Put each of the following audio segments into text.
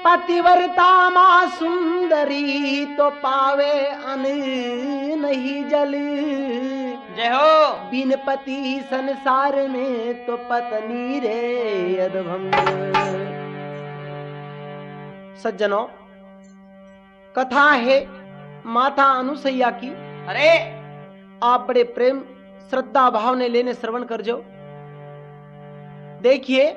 पतिव्रता माँ सुंदरी तो पावे अन्न नहीं जल। जय हो। बिन पति संसार में तो पत्नी रे अधभंग। सज्जनों, कथा है माता अनुसैया की। अरे आप बड़े प्रेम श्रद्धा भाव ने लेने श्रवण कर जो। देखिए,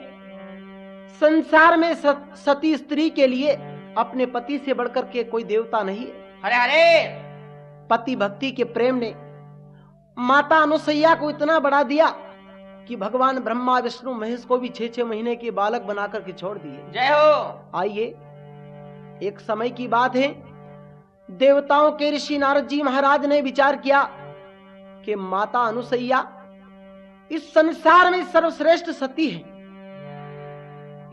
संसार में सती स्त्री के लिए अपने पति से बढ़कर के कोई देवता नहीं है। अरे अरे पति भक्ति के प्रेम ने माता अनुसैया को इतना बढ़ा दिया कि भगवान ब्रह्मा विष्णु महेश को भी 6-6 महीने के बालक बनाकर के छोड़ दिए। जय हो। आइए, एक समय की बात है, देवताओं के ऋषि नारद जी महाराज ने विचार किया कि माता अनुसैया इस संसार में सर्वश्रेष्ठ सती है,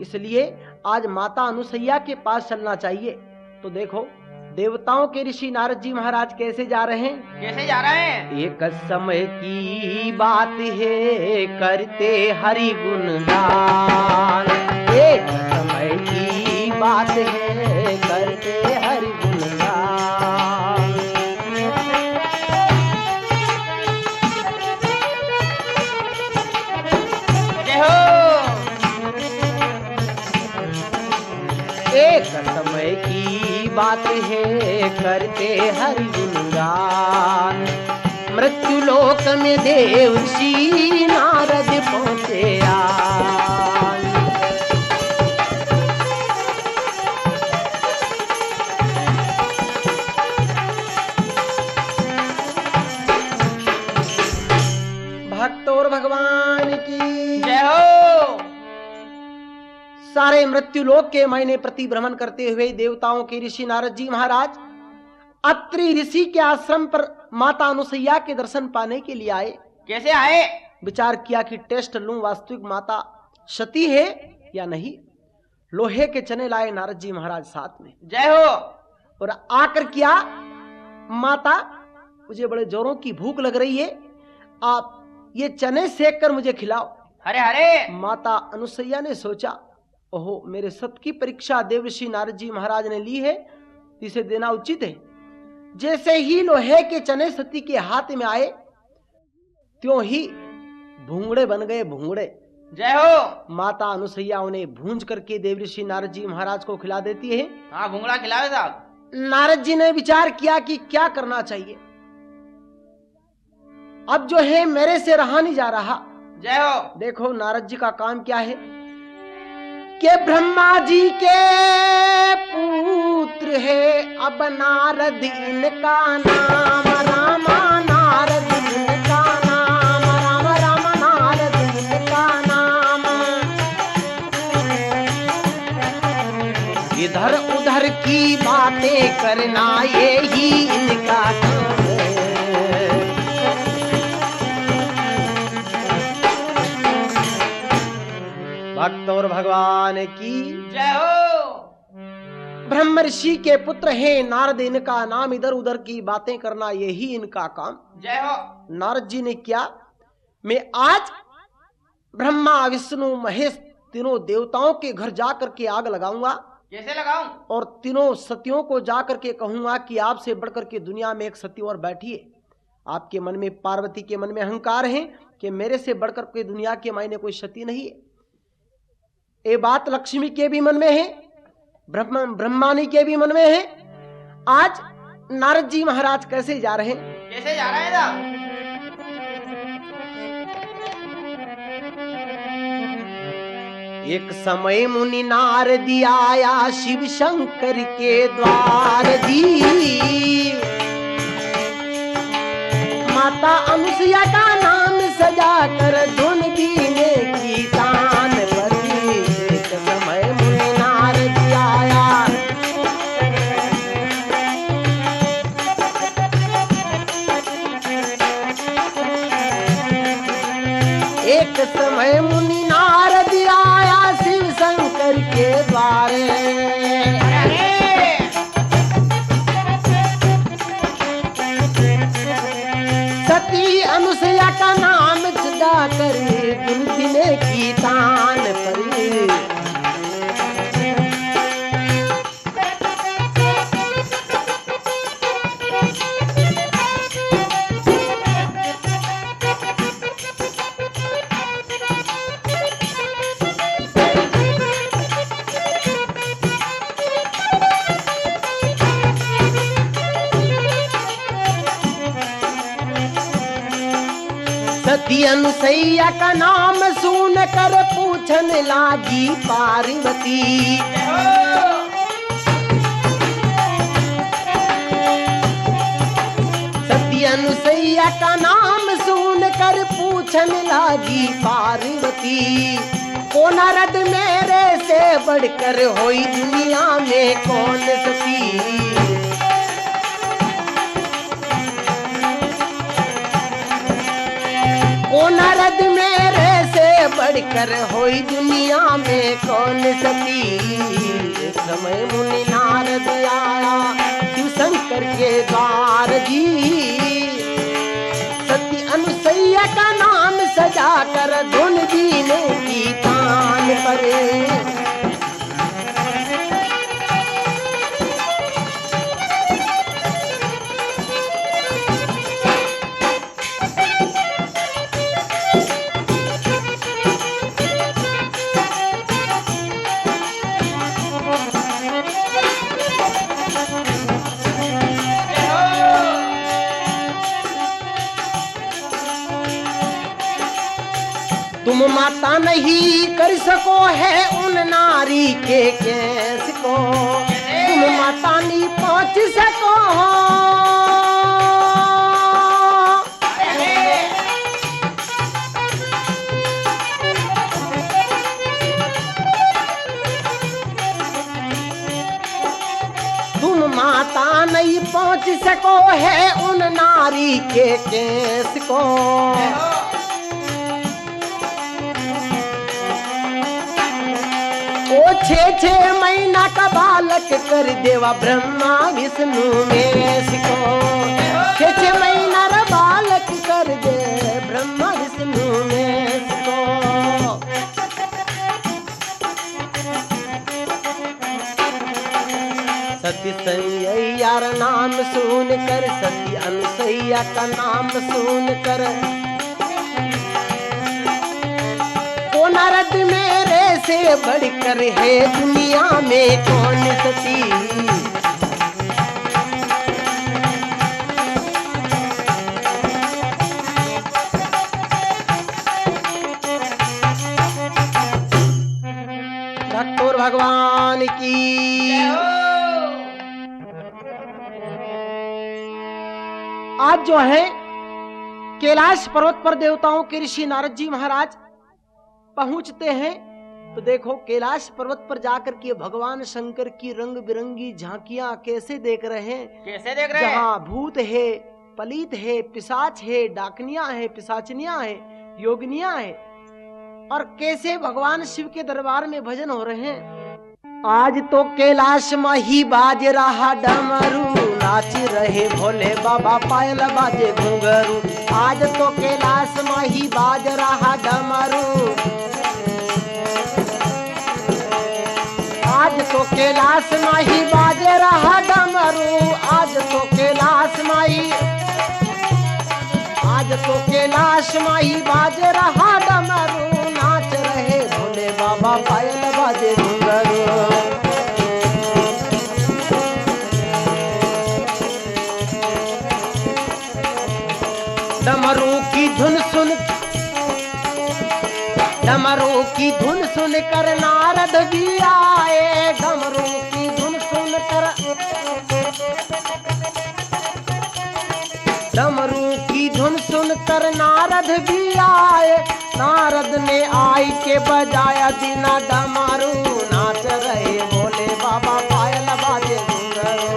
इसलिए आज माता अनुसैया के पास चलना चाहिए। तो देखो, देवताओं के ऋषि नारद जी महाराज कैसे जा रहे हैं। कैसे जा रहे हैं। एक समय की बात है, करते हरि गुणगान। एक समय की बात है, करते हरि गुणगान। जय हो। एक समय की बात है, करते हरि गुणगान। मृत्यु लोक में देव ऋषि नारद पहुंचे आन। भक्त और भगवान की जय हो। सारे मृत्यु लोक के मायने प्रति भ्रमण करते हुए देवताओं के ऋषि नारद जी महाराज अत्रि ऋषि के आश्रम पर माता अनुसैया के दर्शन पाने के लिए आए। कैसे आए। विचार किया कि टेस्ट लूं वास्तविक माता सती है या नहीं। लोहे के चने लाए नारद जी महाराज साथ में। जय हो। और आकर किया, माता मुझे बड़े जोरों की भूख लग रही है, आप ये चने सेक कर मुझे खिलाओ। अरे अरे माता अनुसैया ने सोचा, ओहो, मेरे सत की परीक्षा देवर्षि नारद जी महाराज ने ली है, इसे देना उचित है। जैसे ही लोहे के चने सती के हाथ में आए, त्यों ही भूंगड़े बन गए भूंगड़े। जय हो। माता अनुसैया उन्हें भूंज करके देवर्षि नारद जी महाराज को खिला देती है। हाँ, भूंगड़ा खिलावे साहब। नारद जी ने विचार किया कि क्या करना चाहिए। अब जो है मेरे से रहा नहीं जा रहा। जय हो। देखो नारद जी का काम क्या है कि ब्रह्मा जी के पुत्र है अब नारद इनका नाम। रामा नारद इनका नाम, राम राम नारद इनका नाम। इधर उधर की बातें करना यही इनका काम है। भक्त और भगवान की जय हो। ब्रह्म ऋषि के पुत्र हैं नारद, इनका नाम। इधर उधर की बातें करना यही इनका काम। जय हो। नारद जी ने क्या, मैं आज ब्रह्मा विष्णु महेश तीनों देवताओं के घर जाकर के आग लगाऊंगा। कैसे लगाऊं। और तीनों सतियों को जाकर के कहूंगा कि आपसे बढ़कर के दुनिया में एक सती और बैठी है। आपके मन में, पार्वती के मन में अहंकार है कि मेरे से बढ़कर के दुनिया के मायने कोई सती नहीं है। ये बात लक्ष्मी के भी मन में है, ब्रह्मानी के भी मन में है। आज नारद जी महाराज कैसे जा रहे हैं। कैसे जा रहे हैं साहब। एक समय मुनि नारद आया शिव शंकर के द्वार दी। माता अनुसैया का नाम सजा कर धुन बीने की तान बजी। एक समय मुनि नारद आया, एक समय मुनि नारद आया शिव शंकर के द्वारे। सती अनुसैया का नाम सजा कर सती अनुसैया का नाम सुन कर पूछन लागी पार्वती। जय हो। सती अनुसैया का नाम सुन कर पूछन लागी पार्वती। को नारद मेरे से बढ़कर होई दुनिया में कौन सती। को नारद मेरे से बढ़कर होई दुनिया में कौन सती। एक समय मुनि नारद आया शिव शंकर के द्वार जी। सती अनुसैया का नाम सजा कर धुन दीने की तान पर। तुम माता नहीं कर सको है उन नारी के केस को। तुम माता नहीं पहुंच सको तुम माता नहीं पहुंच सको है उन नारी के केस को। ओ 6 महीना का बालक कर देवा ब्रह्मा विष्णु महेश को। 6 महीना का बालक कर दे ब्रह्मा विष्णु महेश को। सती अनुसैया नाम सुन कर, सती अनुसैया का नाम सुन कर को नारद मेरे से बढ़कर है दुनिया में कौन सती। भक्तों भगवान की जय हो। आज जो है कैलाश पर्वत पर देवताओं के ऋषि नारद जी महाराज पहुंचते हैं तो देखो कैलाश पर्वत पर जाकर के भगवान शंकर की रंग बिरंगी झांकियां कैसे देख रहे हैं। कैसे देख रहे हैं? जहाँ भूत है, पलीत है, पिशाच है, डाकनियां है, पिशाचनियां है, योगिनियां है, और कैसे भगवान शिव के दरबार में भजन हो रहे हैं। आज तो कैलाश में ही बाज रहा डमरू, नाच रहे भोले बाबा पायल बाजे घुंघरू। आज तो कैलाश में ही बाज रहा डमरू, आज तो कैलाश में ही बाज रहा डमरू। आज तो कैलाश में ही, आज तो कैलाश में ही बाज रहा डमरू। नाच रहे भोले बाबा पायल बाजे घुंघरू। डमरू की धुन सुन, डमरू की धुन सुन कर नारद भी आए। डमरू की धुन सुन कर, डमरू की धुन सुन कर नारद भी आए। नारद ने आई के बजाया दीना डमरू। नाच रहे भोले बाबा पायल बाजे घुंघरू।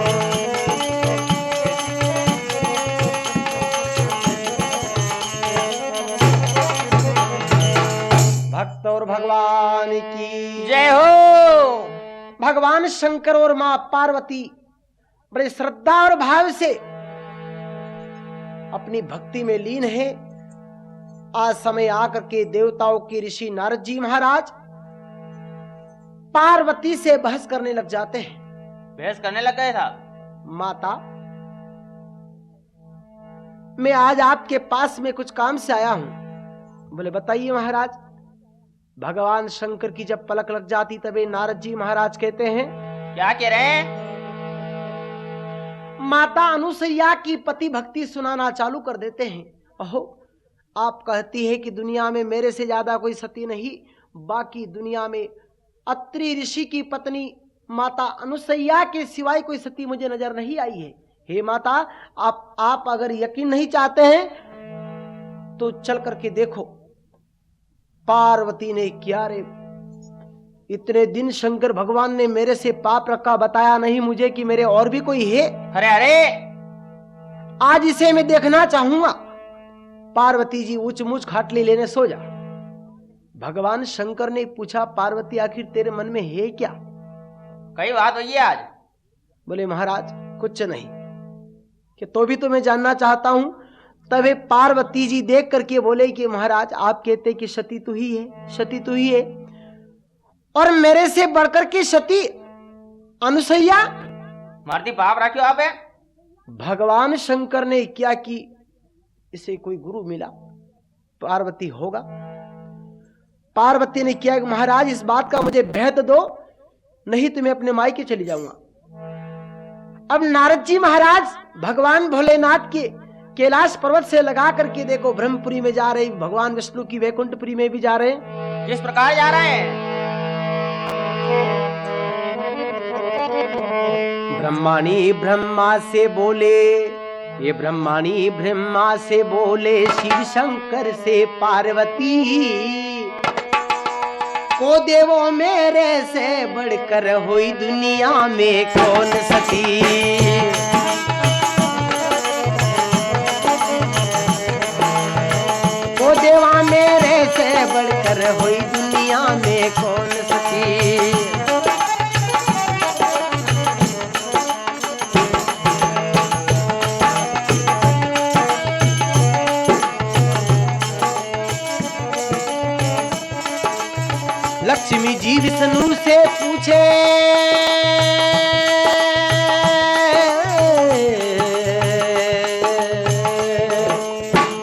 भक्त और भगवान की जय हो। भगवान शंकर और मां पार्वती बड़े श्रद्धा और भाव से अपनी भक्ति में लीन है। आज समय आकर के देवताओं के ऋषि नारद जी महाराज पार्वती से बहस करने लग जाते हैं। बहस करने लग गए था। माता, मैं आज आपके पास में कुछ काम से आया हूं। बोले बताइए महाराज। भगवान शंकर की जब पलक लग जाती तभी नारद जी महाराज कहते हैं, क्या कह रहे हैं? माता अनुसैया की पति भक्ति सुनाना चालू कर देते हैं। ओहो, आप कहती है कि दुनिया में मेरे से ज्यादा कोई सती नहीं, बाकी दुनिया में अत्रि ऋषि की पत्नी माता अनुसैया के सिवाय कोई सती मुझे नजर नहीं आई है। हे माता, आप अगर यकीन नहीं चाहते हैं तो चल करके देखो। पार्वती ने क्या रे, इतने दिन शंकर भगवान ने मेरे से पाप रखा, बताया नहीं मुझे कि मेरे और भी कोई है। अरे अरे, आज इसे मैं देखना चाहूंगा। पार्वती जी ऊंच मूछ खाटली लेने सो जा। भगवान शंकर ने पूछा, पार्वती आखिर तेरे मन में है क्या? कई बात हुई है आज। बोले महाराज कुछ नहीं, कि तो भी तो मैं जानना चाहता हूं। तभी पार्वती जी देख करके बोले कि महाराज आप कहते कि सती तू ही है, सती तू ही है, और मेरे से बढ़कर के सती अनुसैया। मारती पाप रखियो आप है। भगवान शंकर ने क्या कि इसे कोई गुरु मिला, पार्वती होगा। पार्वती ने किया, महाराज इस बात का मुझे भेद दो, नहीं तो मैं अपने मायके चली जाऊंगा। अब नारद जी महाराज भगवान भोलेनाथ के कैलाश पर्वत से लगा करके देखो ब्रह्मपुरी में जा रहे, भगवान विष्णु की वैकुंठपुरी में भी जा रहे हैं। किस प्रकार जा रहे हैं? ब्रह्माणी ब्रह्मा से बोले, ये ब्रह्माणी ब्रह्मा से बोले, शिव शंकर से पार्वती को देवो मेरे से बढ़कर हुई दुनिया में कौन सती। को देवा मेरे से बढ़कर हुई दुनिया में कौन सती। लक्ष्मी जी विष्णु से पूछे,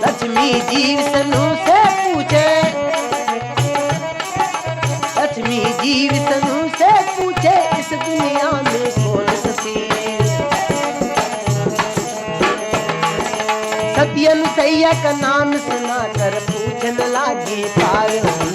लक्ष्मी जी विष्णु से पूछे, लक्ष्मी जी विष्णु से पूछे, इस दुनिया में कौन सती। सती अनुसैया का नाम सुनाकर पूछने लगी पार्वती।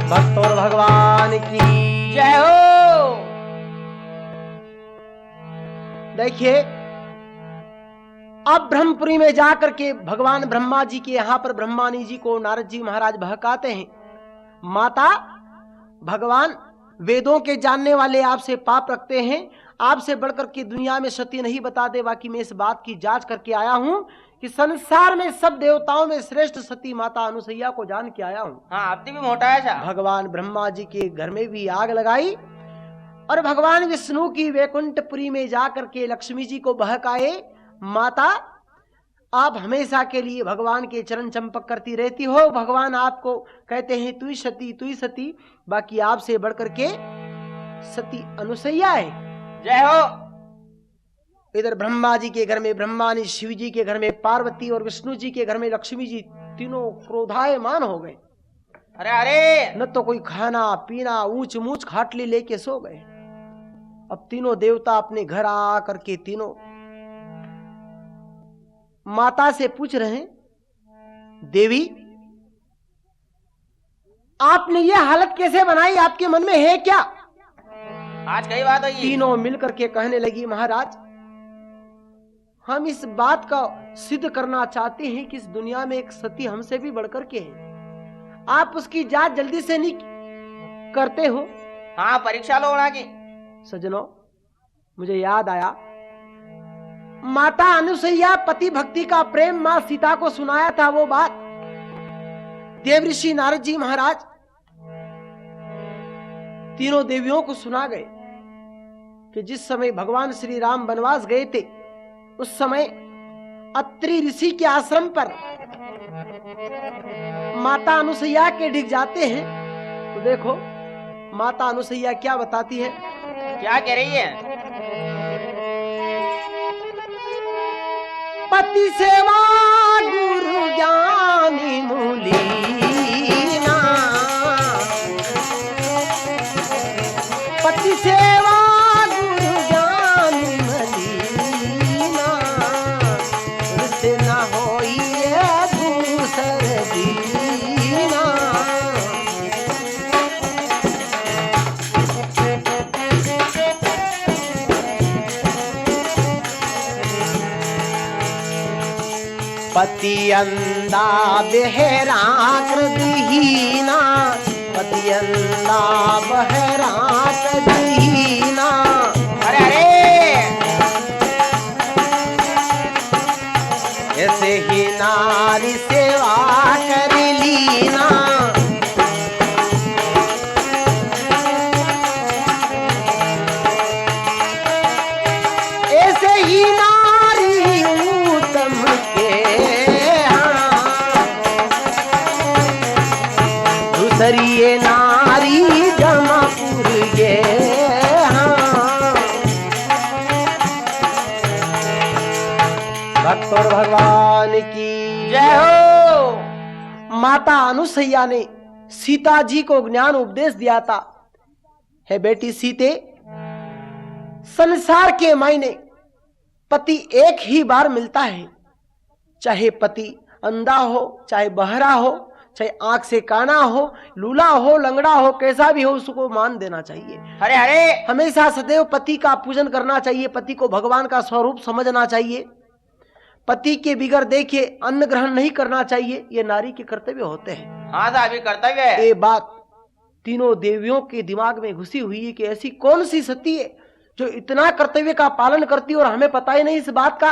भक्तों भगवान की जय हो। देखिए अब ब्रह्मपुरी में जाकर के भगवान ब्रह्मा जी के यहाँ पर ब्रह्मानी जी को नारद जी महाराज बहकाते हैं। माता, भगवान वेदों के जानने वाले आपसे पाप रखते हैं, आपसे बढ़कर के दुनिया में सती नहीं बता दे। बाकी मैं इस बात की जांच करके आया हूं कि संसार में सब देवताओं में श्रेष्ठ सती माता अनुसैया को जान के आया हूं। हाँ, आपने भी मोटा है। भगवान ब्रह्मा जी के घर में भी आग लगाई और भगवान विष्णु की वैकुंठपुरी में जाकर के लक्ष्मी जी को बहकाए। माता, आप हमेशा के लिए भगवान के चरण चंपक करती रहती हो। भगवान आपको कहते हैं तू ही सती, तू ही सती, बाकी आपसे बढ़कर के सती अनुसैया है। जय हो। इधर ब्रह्मा जी के घर में ब्रह्मानी, शिव जी के घर में पार्वती और विष्णु जी के घर में लक्ष्मी जी, तीनों क्रोधायमान हो गए। अरे अरे, न तो कोई खाना पीना, ऊंच मूछ खाटली लेके सो गए। अब तीनों देवता अपने घर आ करके तीनों माता से पूछ रहे हैं, देवी आपने ये हालत कैसे बनाई, आपके मन में है क्या? आज कई बात हुई। तीनों मिलकर के कहने लगी, महाराज हम इस बात का सिद्ध करना चाहते हैं कि इस दुनिया में एक सती हमसे भी बढ़कर के है। आप उसकी जांच जल्दी से नहीं करते हो? हाँ, परीक्षा लो ना की। सजनों, मुझे याद आया, माता अनुसैया पति भक्ति का प्रेम मां सीता को सुनाया था वो बात। देव ऋषि नारद जी महाराज तीनों देवियों को सुना गए कि जिस समय भगवान श्री राम वनवास गए थे उस समय अत्रि ऋषि के आश्रम पर माता अनुसैया के डिग जाते हैं। तो देखो माता अनुसैया क्या बताती है, क्या कह रही है? पति सेवा गुरु ज्ञानी मूलीना, पति सेवा गुरु ज्ञानी मूलीना, उससे न होई दूसर दीना। पति अंधा बहरा कृदहीना, पति अंधा बहरा कृदहीना। अरे अरे ऐसे ही नारी सेवा कर लीना, ऐसे ही नारी उत्तम दूसरी नारी जमापुर ये। भक्त और भगवान की जय हो। माता अनुसैया ने सीता जी को ज्ञान उपदेश दिया था। है बेटी सीते, संसार के मायने पति एक ही बार मिलता है, चाहे पति अंधा हो, चाहे बहरा हो, चाहे आंख से काना हो, लूला हो, लंगड़ा हो, कैसा भी हो, उसको मान देना चाहिए। अरे अरे हमेशा सदैव पति का पूजन करना चाहिए, पति को भगवान का स्वरूप समझना चाहिए। पति के बिगड़ देखे अन्न ग्रहण नहीं करना चाहिए, ये नारी के कर्तव्य होते हैं। हाँ साहब, कर्तव्य है। ये बात तीनों देवियों के दिमाग में घुसी हुई है कि ऐसी कौन सी सती है जो इतना कर्तव्य का पालन करती और हमें पता ही नहीं इस बात का।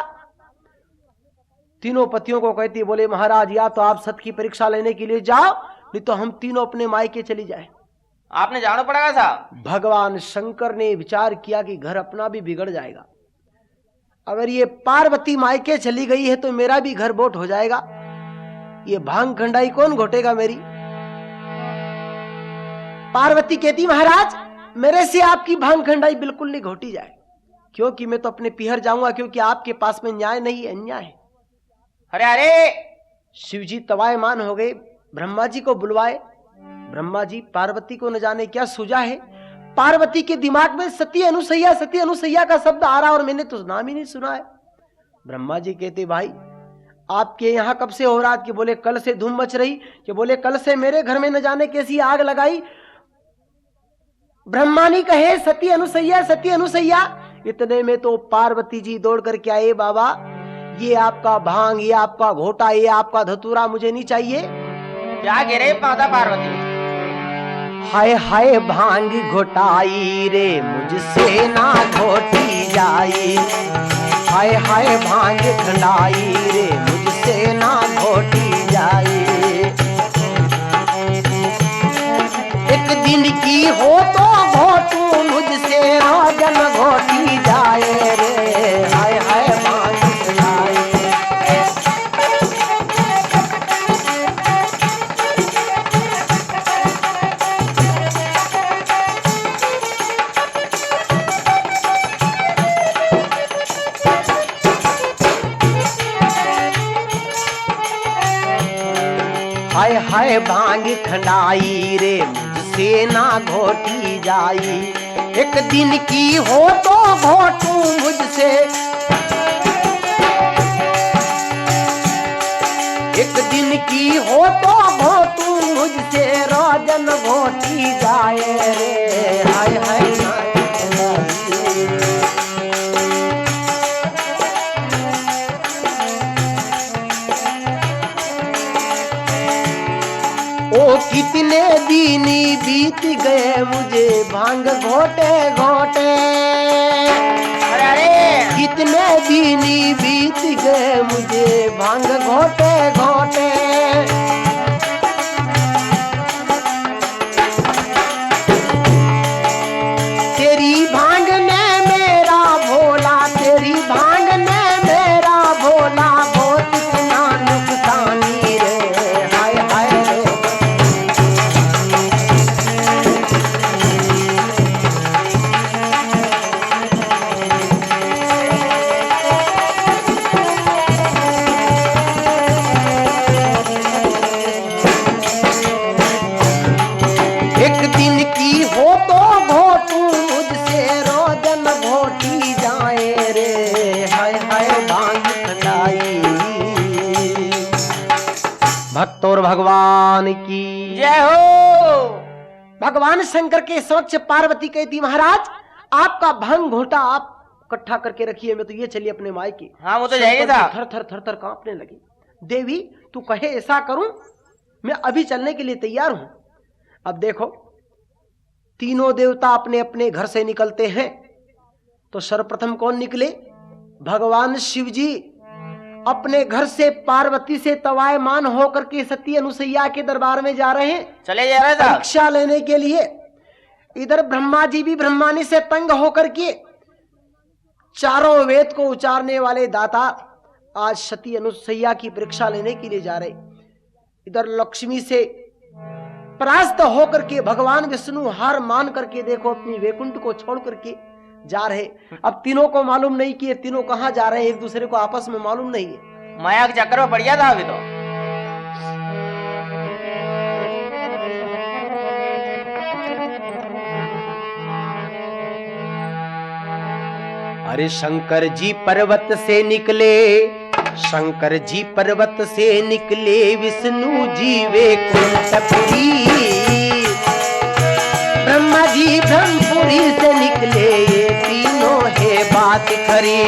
तीनों पतियों को कहती, बोले महाराज या तो आप सत की परीक्षा लेने के लिए जाओ, नहीं तो हम तीनों अपने मायके चली जाए। आपने जाना पड़ेगा साहब। भगवान शंकर ने विचार किया कि घर अपना भी बिगड़ जाएगा, अगर ये पार्वती मायके चली गई है तो मेरा भी घर बोट हो जाएगा। ये भांग खंडाई कौन घोटेगा मेरी। पार्वती कहती, महाराज मेरे से आपकी भांग खंडाई बिल्कुल नहीं घोटी जाए, क्योंकि मैं तो अपने पिहर जाऊंगा, क्योंकि आपके पास में न्याय नहीं है, अन्याय है। अरे अरे शिव जी तवायमान हो गए, ब्रह्मा जी को बुलवाए। ब्रह्मा जी पार्वती को न जाने क्या सूझा है, पार्वती के दिमाग में सती अनुसैया का शब्द आ रहा और मैंने तो नाम ही नहीं सुना है। ब्रह्मा जी कहते, भाई आपके यहाँ कब से हो रहा। कि बोले कल से धूम मच रही। कि बोले कल से मेरे घर में न जाने कैसी आग लगाई। ब्रह्मा ने कहे सती अनुसैया। इतने में तो पार्वती जी दौड़ करके आए, बाबा ये आपका भांग, ये आपका घोटा, ये आपका धतूरा मुझे नहीं चाहिए। क्या कह रहे माता पार्वती। हाय हाय भांग घोटाई रे मुझसे ना घोटी जाई, हाय हाय भांग खंडाई रे मुझसे ना घोटी जाई। एक दिन की हो तो घोटू मुझसे राजन घोटी जाए रे, हाय हाय भांग खंडाई। हाय हाय भांग खंडाई रे मुझसे ना घोटी जाई। एक दिन की हो तो घोटू मुझसे, एक दिन की हो तो घोटू मुझसे राजन घोटी जाए रे, हाय हाय हाय। ओ कितने दिन बीत गए मुझे भांग घोटे घोटे, अरे अरे कितने दिन बीत गए मुझे भांग घोटे घोटे। तेरी भांग ने मेरा भोला, तेरी भांग ने मेरा भोला बहुत इतना नुकसानी रे, हाय हाय रे। भगवान की जय हो। भगवान शंकर के समक्ष पार्वती कहती महाराज आपका भांग घोटा आप इकट्ठा करके रखिए, मैं तो ये चलिए अपने मायके। हाँ वो तो जाएंगे शंकर साहब। जी थर थर थर थर कांपने लगी। देवी तू कहे ऐसा करूं, मैं अभी चलने के लिए तैयार हूं। अब देखो तीनों देवता अपने अपने घर से निकलते हैं, तो सर्वप्रथम कौन निकले? भगवान शिव जी अपने घर से पार्वती से तवायमान होकर के सती अनुसैया के दरबार में जा रहे हैं, चले जा रहे साहब। परीक्षा लेने के लिए। इधर ब्रह्मा जी भी ब्रह्मानी से तंग होकर के चारों वेद को उचारने वाले दाता आज सती अनुसैया की परीक्षा लेने के लिए जा रहे। इधर लक्ष्मी से परास्त होकर के भगवान विष्णु हार मान करके देखो अपनी वैकुंठ को छोड़ करके जा रहे। अब तीनों को मालूम नहीं कि ये तीनों कहां जा रहे हैं, एक दूसरे को आपस में मालूम नहीं है। माया के चक्कर में पड़ गया था अभी तो। अरे शंकर जी पर्वत से निकले, शंकर जी पर्वत से निकले, विष्णु जी वैकुंठपुरी, ब्रह्मा जी ब्रह्मपुरी से निकले, ये तीनों है बात खरी।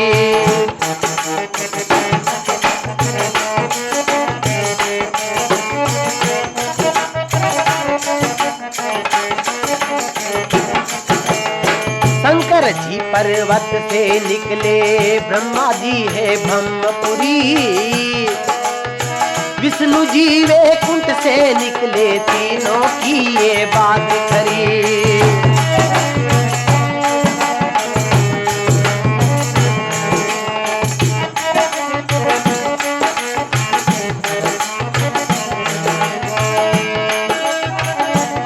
शंकर जी पर्वत से निकले, ब्रह्मा जी है ब्रह्मपुरी, विष्णु जी वैकुंठ से निकले, तीनों की ये बात खरी।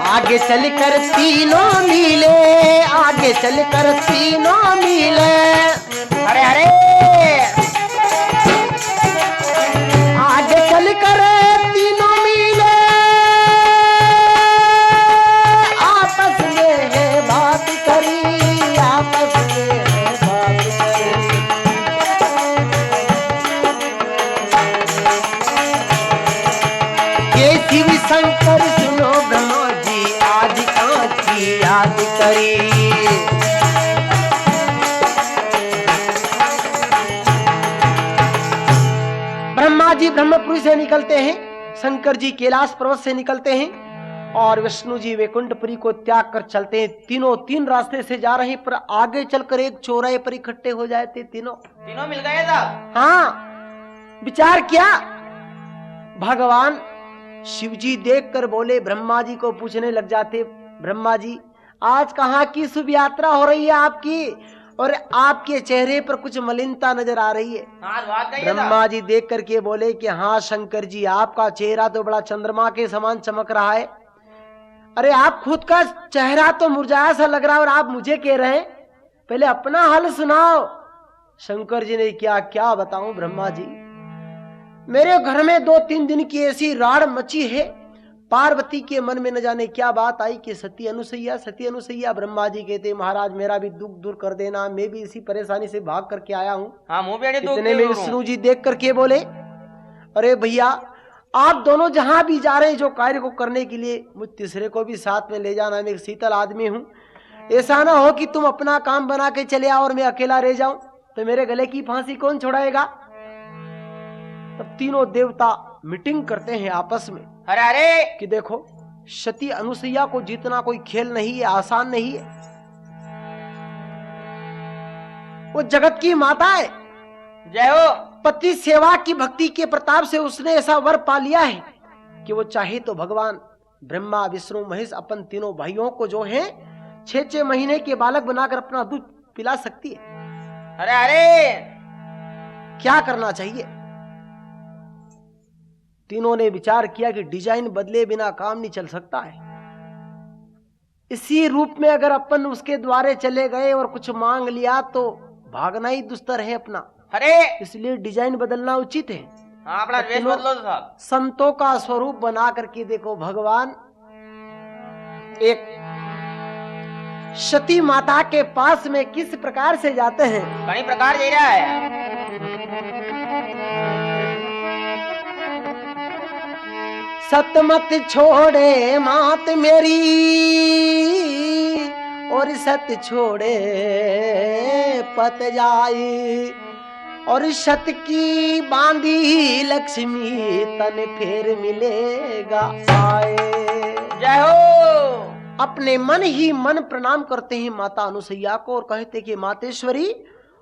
आगे चलकर तीनों मिले, आगे चलकर तीनों मिले, अरे अरे आगे चलकर तीनों मिले, आपस में है बात करी, आपस में है बात करी। ये शिव शंकर सुनो ब्रह्मा जी आदि की याद करी। ब्रह्मा जी ब्रह्मपुरी से निकलते हैं, शंकर जी कैलाश पर्वत से निकलते हैं और विष्णु जी वैकुंठपुरी को त्याग कर चलते हैं। तीनों तीन रास्ते से जा रहे हैं, पर आगे चलकर एक चौराहे पर इकट्ठे हो जाते तीनों। तीनों मिल गए साहब। हाँ विचार किया। भगवान शिव जी देख कर बोले, ब्रह्मा जी को पूछने लग जाते, ब्रह्मा जी आज कहाँ की शुभ यात्रा हो रही है आपकी, और आपके चेहरे पर कुछ मलिनता नजर आ रही है। हाँ बात कहिए ब्रह्मा साहब। जी देख करके बोले कि हाँ शंकर जी आपका चेहरा तो बड़ा चंद्रमा के समान चमक रहा है। अरे आप खुद का चेहरा तो मुरझाया सा लग रहा है और आप मुझे कह रहे हैं, पहले अपना हाल सुनाओ। शंकर जी ने क्या बताऊं ब्रह्मा जी, मेरे घर में 2-3 दिन की ऐसी राड़ मची है, पार्वती के मन में न जाने क्या बात आई कि सती अनुसैया। ब्रह्मा जी कहते महाराज मेरा भी दुख दूर कर देना, मैं भी इसी परेशानी से भाग करके आया हूँ। हाँ मुंह पे इतने में विष्णु जी देख करके बोले, अरे भैया आप दोनों जहां भी जा रहे हैं जो कार्य को करने के लिए, मुझ तीसरे को भी साथ में ले जाना, मैं एक शीतल आदमी हूँ, ऐसा ना हो कि तुम अपना काम बना के चले आओ और मैं अकेला रह जाऊं, तो मेरे गले की फांसी कौन छुड़ाएगा। तब तीनों देवता मीटिंग करते हैं आपस में। अरे अरे कि देखो सती अनुसैया को जीतना कोई खेल नहीं है, आसान नहीं है। वो जगत की माता है, जय हो। पति सेवा की भक्ति के प्रताप से उसने ऐसा वर पा लिया है कि वो चाहे तो भगवान ब्रह्मा विष्णु महेश अपन तीनों भाइयों को जो है 6-6 महीने के बालक बनाकर अपना दूध पिला सकती है। अरे अरे क्या करना चाहिए। तीनों ने विचार किया कि डिजाइन बदले बिना काम नहीं चल सकता है। इसी रूप में अगर अपन उसके द्वारे चले गए और कुछ मांग लिया तो भागना ही दुस्तर है अपना, अरे इसलिए डिजाइन बदलना उचित है। हाँ अपना ड्रेस बदलो तो साहब। संतों का स्वरूप बना करके देखो, भगवान एक सती माता के पास में किस प्रकार से जाते हैं। कई प्रकार दे रहा है। सतमत छोड़े मात मेरी और सत छोड़े पत जाई और सत की बांधी लक्ष्मी तन फिर मिलेगा आए। जय हो। अपने मन ही मन प्रणाम करते हैं माता अनुसैया को और कहते कि मातेश्वरी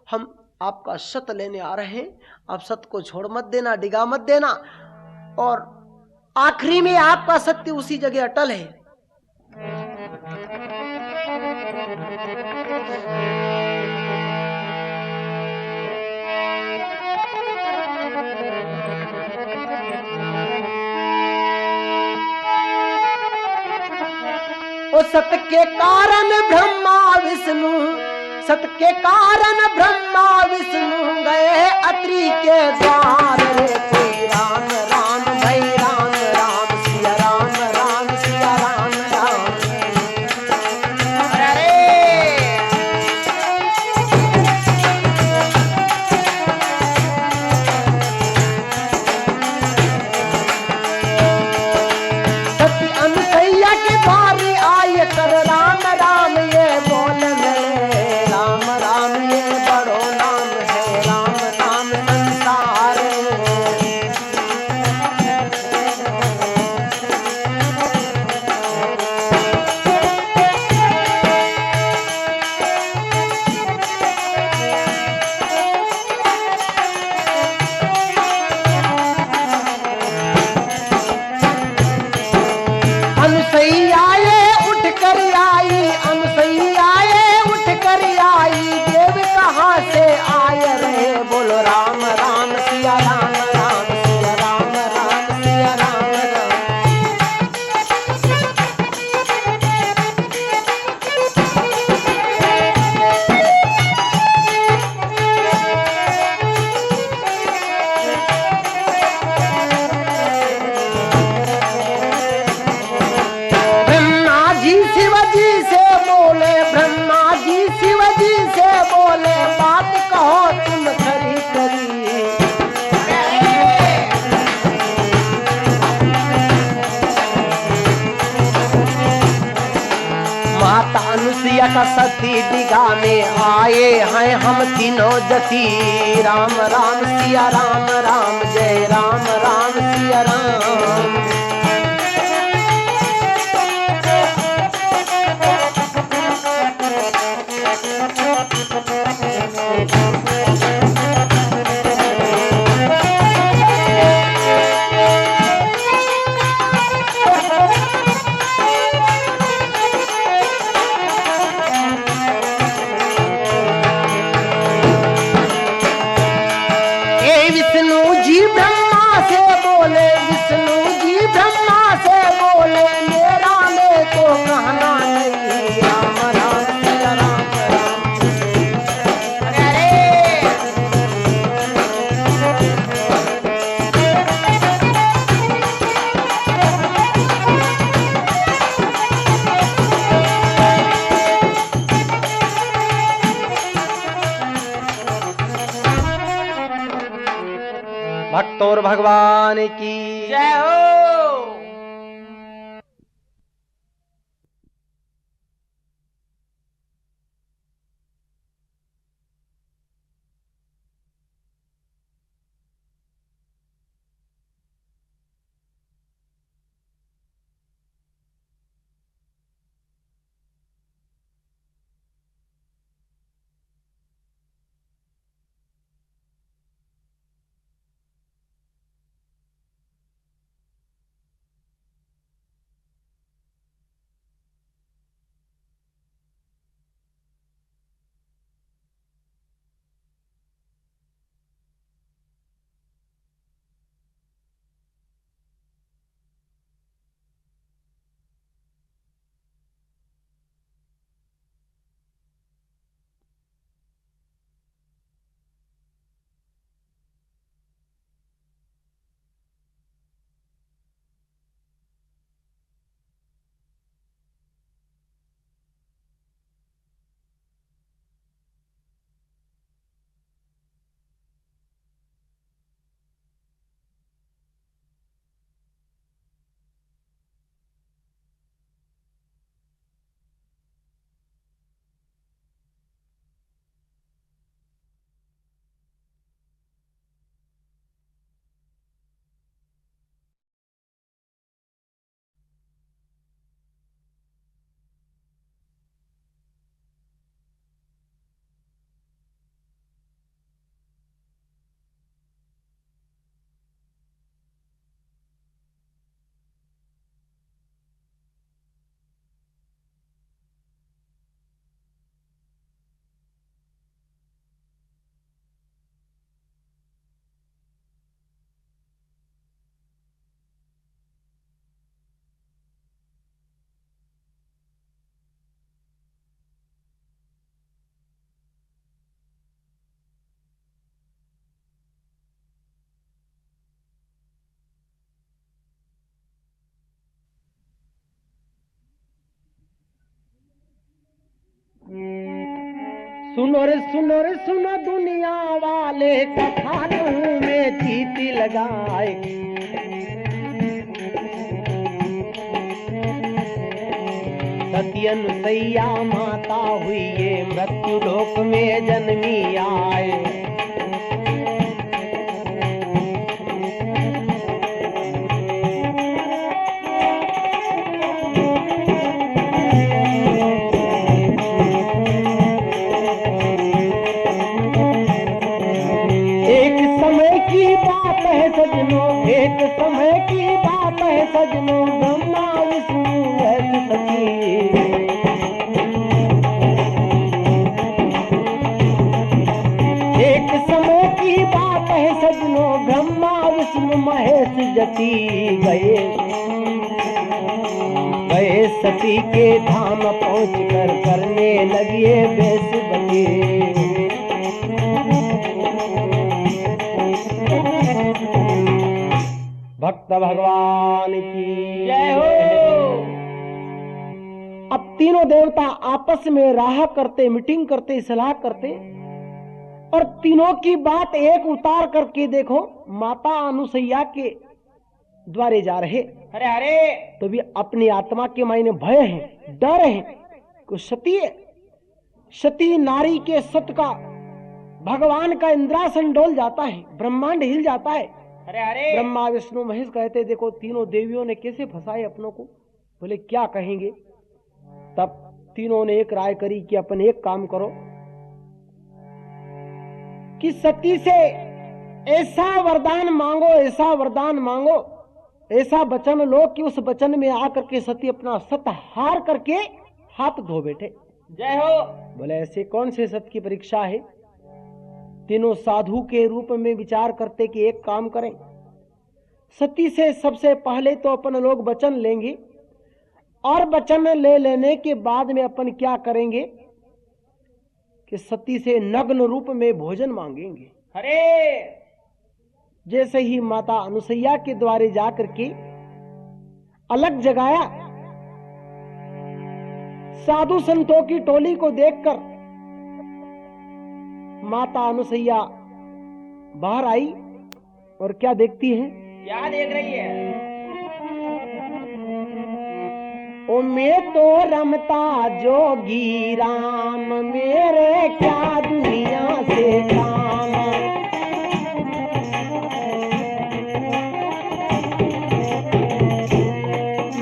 हम आपका सत लेने आ रहे हैं, आप सत को छोड़ मत देना, डिगा मत देना और आखिरी में आपका सत्य उसी जगह अटल है। ओ सत के कारण ब्रह्मा विष्णु, सत के कारण ब्रह्मा विष्णु गए अत्रि के द्वार रे कोई राम राम भई राम राम सिया राम राम सिया राम राम। अरे सती अनुसैया के द्वार आए कर राम राम ये बोल मिले, राम राम ये बड़ो नाम है, राम नाम संसार। अनुसैया ये उठ कर आई, अनुसैया ये उठ कर आई, देव कहाँ से आए रे बोलो राम राम सिया राम राम सिया राम राम सिया राम राम। ब्रह्मा जी शिवजी से बोले, ब्रह्मा जी शिवजी से बोले बात कहो तुम खरी खरी। माता अनुसुईया का सती डिगा में आए हैं हम तीनों जती, राम राम सिया राम राम जय राम राम सिया राम। ए विष्णु जी ब्रह्मा से बोले, विष्णु जी ब्रह्मा से बोले मेरा ले को कहना नहीं, राम राम सिया राम राम। अरे भक्तों और भगवान की जय हो। सुनो रे सुनो रे सुनो दुनिया वाले, कथा कहूं में चीटी लगाए। सती अनुसैया माता हुई ये, मृत्यु लोक में जन्मी आए। एक समय की बात है सजनों, ब्रह्मा विष्णु सती। एक समय की बात है सजनों, ब्रह्मा विष्णु महेश जती गए। गए सती के धाम पहुँच कर करने लगे बेसबती। भक्त भगवान की जय हो। अब तीनों देवता आपस में राह करते, मीटिंग करते, सलाह करते, और तीनों की बात एक उतार करके देखो माता अनुसैया के द्वारे जा रहे। अरे अरे तो भी अपनी आत्मा के मायने भय है, डर है। को सती नारी के सत का भगवान का इंद्रासन डोल जाता है, ब्रह्मांड हिल जाता है। अरे अरे ब्रह्मा विष्णु महेश कहते देखो तीनों देवियों ने कैसे फंसाए अपनों को, बोले क्या कहेंगे। तब तीनों ने एक राय करी कि अपन एक काम करो कि सती से ऐसा वरदान मांगो, ऐसा वरदान मांगो, ऐसा वचन लो कि उस वचन में आकर के सती अपना सत हार करके हाथ धो बैठे। जय हो। बोले ऐसे कौन से सत की परीक्षा है। तीनों साधु के रूप में विचार करते कि एक काम करें, सती से सबसे पहले तो अपन लोग वचन लेंगे, और वचन ले लेने के बाद में अपन क्या करेंगे कि सती से नग्न रूप में भोजन मांगेंगे। अरे जैसे ही माता अनुसैया के द्वारे जाकर के अलग जगाया, साधु संतों की टोली को देखकर माता अनुसैया बाहर आई और क्या देखती है, क्या देख रही है। ओ मैं तो रमता जोगी राम, मेरे क्या दुनिया से काम।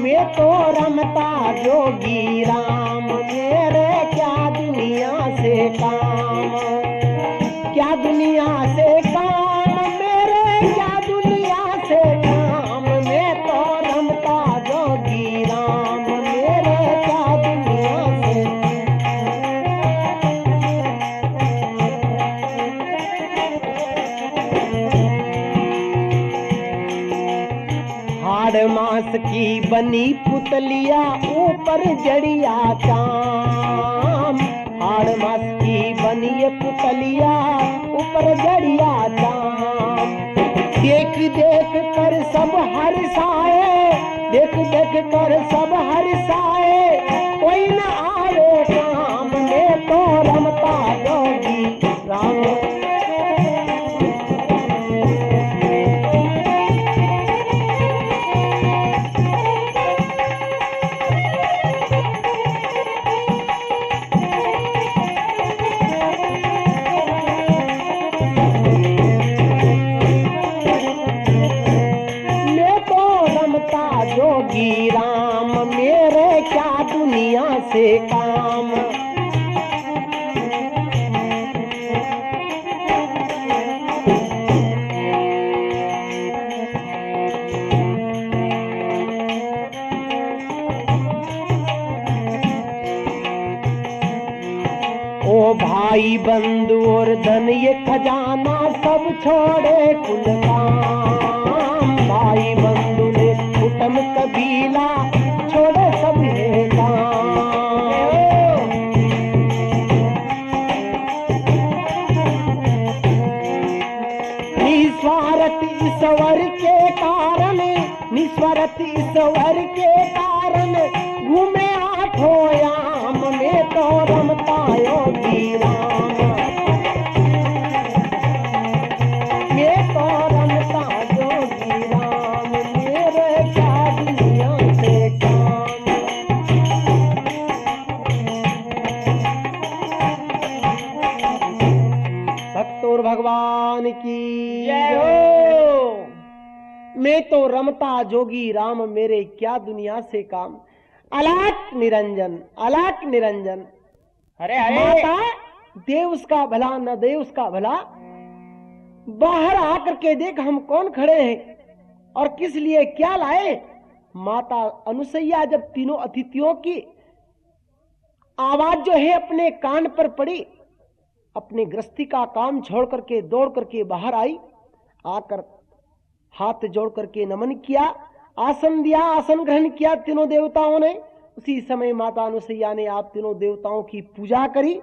मैं तो रमता जोगी राम, मेरे क्या दुनिया से काम। क्या दुनिया से काम मेरे, क्या दुनिया से काम। मैं तो रमता जोगी राम, मेरे क्या दुनिया से। हाड़ मास की बनी पुतलिया, ऊपर जड़िया चाम। हाड़ मास की बनी पुतलिया, ऊपर जड़िया चाम। देख देख कर सब हर्षाए, देख देख कर सब हर्षाए, कोई न आए काम। मैं तो रमता जोगी राम। जोगी राम, मेरे क्या दुनिया से काम। ओ भाई बंधु और धन ये खजाना, सब छोड़े कुल काम। भाई बंधु ने कुटुंब कबीला, छोड़े सब ये काम। निस्वार्थ ईश्वर के कारण, निस्वार्थ ईश्वर के कारण, घूमे आठों याम। में तो रमता योगी राम। भगवान की जय हो। मैं तो रमता जोगी राम, मेरे क्या दुनिया से काम। अलाक निरंजन, अलाक निरंजन। अरे अरे माता दे उसका भला, न दे उसका भला। बाहर आकर के देख हम कौन खड़े हैं और किस लिए क्या लाए। माता अनुसैया जब तीनों अतिथियों की आवाज जो है अपने कान पर पड़ी, अपने गृहस्थी का काम छोड़ करके दौड़ करके बाहर आई। आकर हाथ जोड़ करके नमन किया, आसन दिया, आसन ग्रहण किया तीनों देवताओं ने। उसी समय माता अनुसैया ने आप तीनों देवताओं की पूजा करी।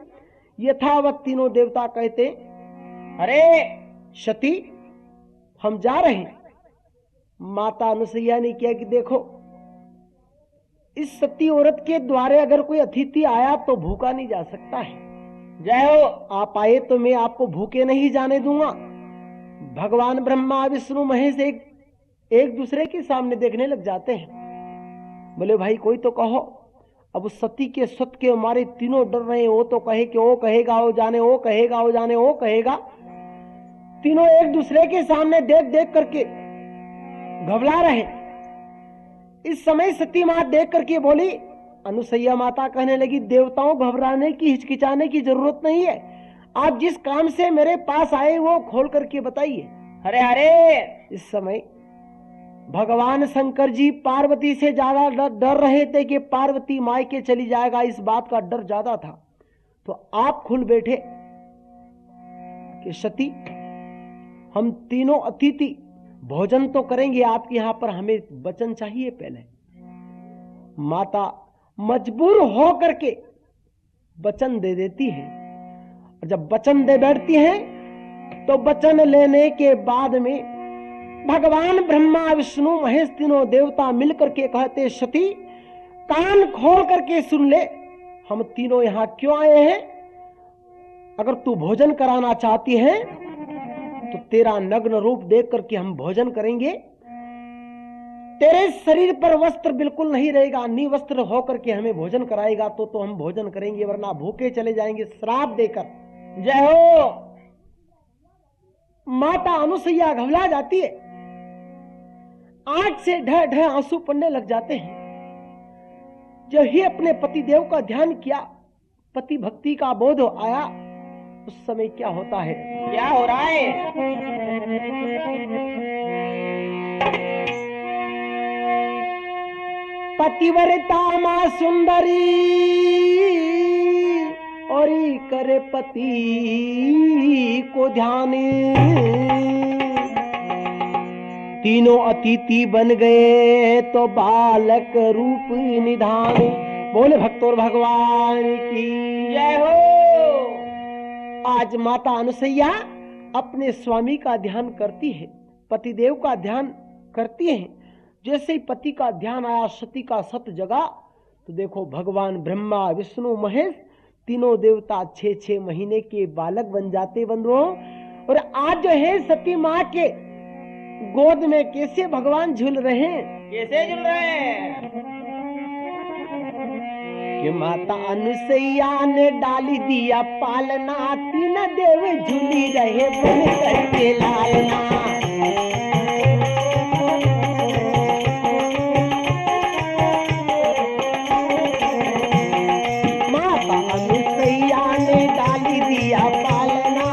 यथावत तीनों देवता कहते, अरे सती हम जा रहे हैं। माता अनुसैया ने किया कि देखो, इस सती औरत के द्वारे अगर कोई अतिथि आया तो भूखा नहीं जा सकता है। जय हो। आप आए तो मैं आपको भूखे नहीं जाने दूंगा। भगवान ब्रह्मा विष्णु महेश एक दूसरे के सामने देखने लग जाते हैं। बोले भाई कोई तो कहो। अब उस सती के सत के हमारे तीनों डर रहे हैं। वो तो कहे कि वो कहेगा वो जाने, वो कहेगा वो जाने, वो कहेगा। तीनों एक दूसरे के सामने देख देख करके घबरा रहे। इस समय सती मां देख करके बोली, अनुसैया माता कहने लगी, देवताओं घबराने की हिचकिचाने की जरूरत नहीं है। आप जिस काम से मेरे पास आए वो खोल करके बताइए। अरे अरे इस समय भगवान शंकर जी पार्वती से ज्यादा डर रहे थे कि पार्वती मायके चली जाएगा, इस बात का डर ज्यादा था। तो आप खुल बैठे कि सती हम तीनों अतिथि भोजन तो करेंगे आपके यहां पर, हमें वचन चाहिए पहले। माता मजबूर हो करके वचन दे देती है। और जब वचन दे बैठती है तो वचन लेने के बाद में भगवान ब्रह्मा विष्णु महेश तीनों देवता मिलकर के कहते, सती कान खोल करके सुन ले, हम तीनों यहां क्यों आए हैं। अगर तू भोजन कराना चाहती है तो तेरा नग्न रूप देख करके हम भोजन करेंगे। तेरे शरीर पर वस्त्र बिल्कुल नहीं रहेगा, निवस्त्र होकर के हमें भोजन कराएगा तो हम भोजन करेंगे, वरना भूखे चले जाएंगे श्राप देकर। जय हो। माता अनुसैया घबरा जाती है, आंख से ढह ढह आंसू पड़ने लग जाते हैं। जब ही अपने पति देव का ध्यान किया, पति भक्ति का बोध आया, उस समय क्या होता है, क्या हो रहा है। पतिव्रता मां सुंदरी और करे पति को ध्यान। तीनों अतिथि बन गए तो बालक रूप निधान। बोले भक्तों भगवान की जय हो। आज माता अनुसैया अपने स्वामी का ध्यान करती है, पतिदेव का ध्यान करती है। जैसे ही पति का ध्यान आया, सती का सत जगा, तो देखो भगवान ब्रह्मा विष्णु महेश तीनों देवता 6-6 महीने के बालक बन जाते बंधुओं। और आज जो है सती माँ के गोद में कैसे भगवान झूल रहे हैं, कैसे झूल रहे हैं। कि माता अनुसैया ने डाली दिया पालना, तीन देव झूली रहे बन करके लालना। माता अनुसैया ने डाली दिया पालना,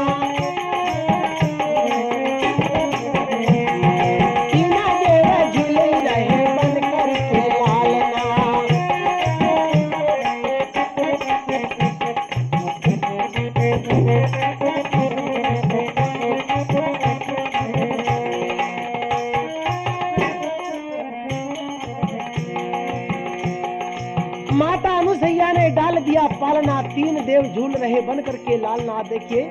तीन देव झूली रहे बन करके लालना। माता अनुसैया ने डाल दिया पालना, तीन देव झूल रहे बन करके लालना। देखिए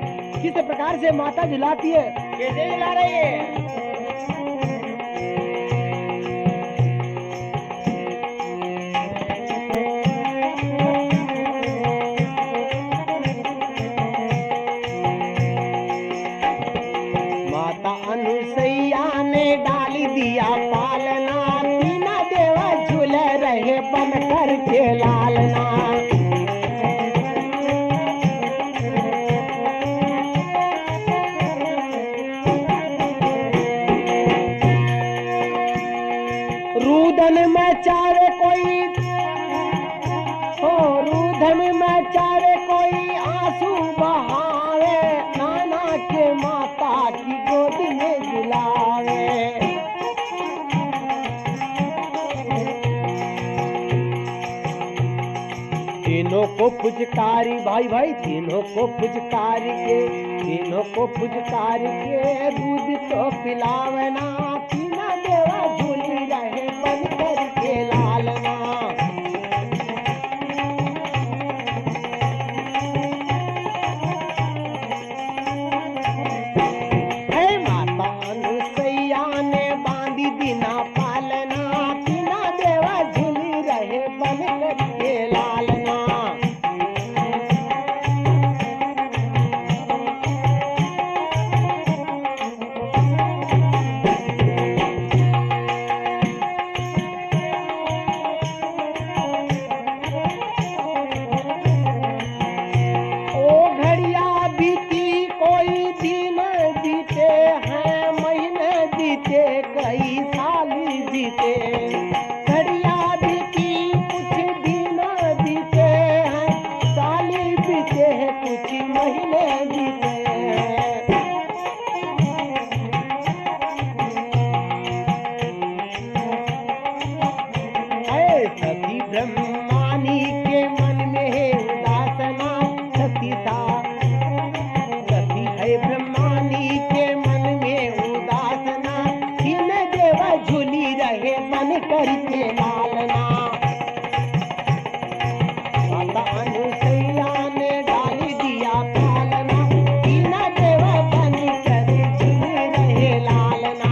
किस प्रकार से माता झुलाती है, कैसे झुला रही है। माता अनुसैया ने डाल दिया पालना, तीन देव झूल रहे बन करके लालना। के कोई आंसू बहावे, नाना के माता की गोद में दिलावे। तीनों को पुचकारी भाई भाई, तीनों को पुचकारी के, तीनों को पुचकारी के दूध तो पिलावना, तीना देवा झूली रहे बन करके लालना। हे माता अनुसैया ने बांधी दीना पालना, तीना देवा झूली रहे बन करके लालना। कई साल बीते, घड़िया बीती कुछ दिन बीते हैं, साल बीते हैं कुछ महीने बीते हैं। सती ब्रह्मानी के मन में है उदासना, सती है ब्रह्मानी के मन में उदासना, देवा झूली रहे बन करके लालना। माता अनुसैया ने डाली दिया पालना, तीना देवा बन कर झूली रहे लालना।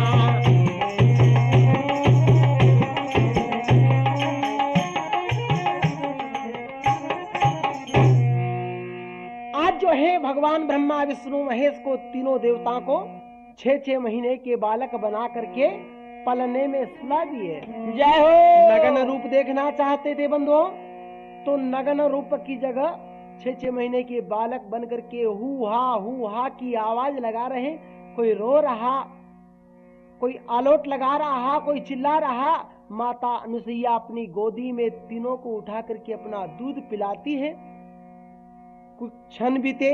आज जो है भगवान ब्रह्मा विष्णु महेश को, तीनों देवताओं को 6-6 महीने के बालक बना करके पलने में सुला दिए। जय हो। नगन रूप देखना चाहते थे बंधुओं, तो नगन रूप की जगह 6-6 महीने के बालक बन करके हु हा की आवाज लगा रहे। कोई रो रहा, कोई आलोट लगा रहा, कोई चिल्ला रहा। माता अनुसैया अपनी गोदी में तीनों को उठा करके अपना दूध पिलाती है। कुछ क्षण बीते,